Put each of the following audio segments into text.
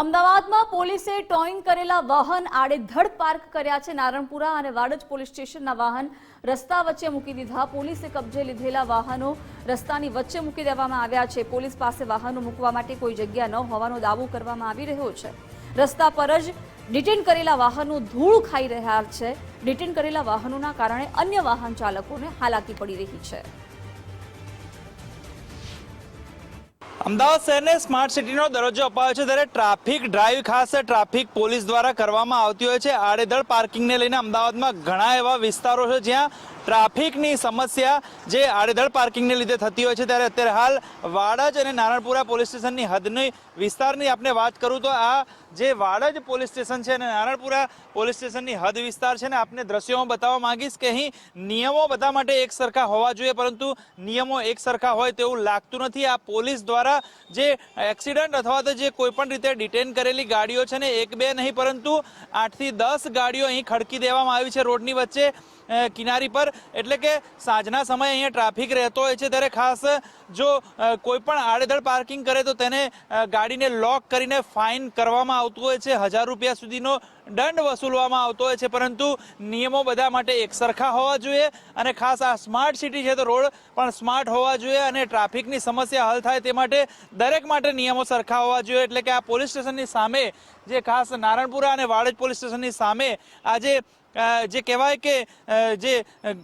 અમદાવાદમાં પોલીસે ટોઈંગ કરેલા વાહન આડેધડ પાર્ક કર્યા છે। નારણપુરા અને વાડજ પોલીસ સ્ટેશનના વાહન રસ્તા વચ્ચે મૂકી દીધા। પોલીસે કબજે લીધેલા વાહનો રસ્તાની વચ્ચે મૂકી દેવામાં આવ્યા છે। પોલીસ પાસે વાહનો મૂકવા માટે કોઈ જગ્યા ન હોવાનો દાવો કરવામાં આવી રહ્યો છે। રસ્તા પર જ ડિટેન કરેલા વાહનો ધૂળ ખાઈ રહ્યા છે। ડિટેન કરેલા વાહનોના કારણે અન્ય વાહન ચાલકોને હાલાકી પડી રહી છે। અમદાવાદ શહેરને સ્માર્ટ સિટીનો દરજ્જો અપાયો છે, ત્યારે ટ્રાફિક ડ્રાઈવ ખાસ ટ્રાફિક પોલીસ દ્વારા કરવામાં આવતી હોય છે। આડેધડ પાર્કિંગને લઈને અમદાવાદમાં ઘણા એવા વિસ્તારો છે જ્યાં ટ્રાફિકની સમસ્યા જે આડેધડ પાર્કિંગને લીધે થતી હોય છે। ત્યારે અત્યારે હાલ વાડજ અને નારણપુરા પોલીસ સ્ટેશનની હદની વિસ્તારની આપણે વાત કરું તો આ જે વાડજ પોલીસ સ્ટેશન છે અને નારણપુરા પોલીસ સ્ટેશનની હદ વિસ્તાર છે ને આપને દ્રશ્યોમાં બતાવવા માંગીશ કે અહીં નિયમો બધા માટે એક સરખા હોવા જોઈએ, પરંતુ નિયમો એક સરખા હોય તેવું લાગતું નથી। આ પોલીસ દ્વારા જે એક્સિડન્ટ અથવા તો જે કોઈ પણ રીતે ડિટેન કરેલી ગાડીઓ છે ને એક બે નહીં પરંતુ 8 થી 10 ગાડીઓ અહીં ખડકી દેવામાં આવી છે રોડની વચ્ચે કિનારી પર। એટલે કે સાંજના સમયે અહીંયા ટ્રાફિક રહેતો હોય છે, ત્યારે ખાસ જો કોઈ પણ આડેધડ પાર્કિંગ કરે તો તેને ગાડીને લોક કરીને ફાઇન કરવામાં આવતું હોય છે। 1000 રૂપિયા સુધીનો દંડ વસૂલવામાં આવતો હોય છે, પરંતુ નિયમો બધા માટે એક સરખા હોવા જોઈએ અને ખાસ આ સ્માર્ટ સિટી છે તો રોડ પણ સ્માર્ટ હોવા જોઈએ અને ટ્રાફિકની સમસ્યા હલ થાય તે માટે દરેક માટે નિયમો સરખા હોવા જોઈએ। એટલે કે આ પોલીસ સ્ટેશનની સામે જે ખાસ નારણપુરા અને વાડજ પોલીસ સ્ટેશનની સામે આજે જે કહેવાય કે જે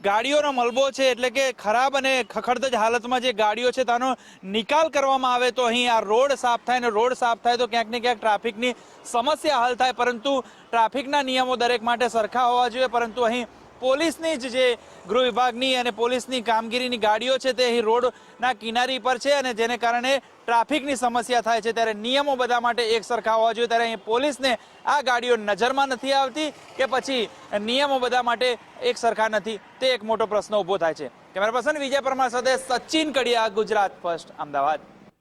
ગાડીઓનો મલબો છે એટલે કે ખરાબ અને ખખડધજ હાલતમાં જે ગાડીઓ છે તેનો નિકાલ કરવામાં આવે તો અહીં આ રોડ સાફ થાય, અને રોડ સાફ થાય તો ક્યાંક ને ક્યાંક ટ્રાફિકની સમસ્યા હલ થાય। પરંતુ ટ્રાફિકના નિયમો દરેક માટે સરખા હોવા જોઈએ, પરંતુ અહીં પોલીસની જ જે ગૃહ વિભાગની અને પોલીસની કામગીરીની ગાડીઓ છે તે અહીં રોડના કિનારી પર છે અને જેને કારણે ટ્રાફિકની સમસ્યા થાય છે। ત્યારે નિયમો બધા માટે એક સરખા હોવા જોઈએ, ત્યારે અહીં પોલીસને આ ગાડીઓ નજરમાં નથી આવતી કે પછી નિયમો બધા માટે એક સરખા નથી, તે એક મોટો પ્રશ્ન ઊભો થાય છે। કેમેરા પર્સન વિજય પરમાર સાથે સચિન કડિયા, ગુજરાત ફર્સ્ટ, અમદાવાદ।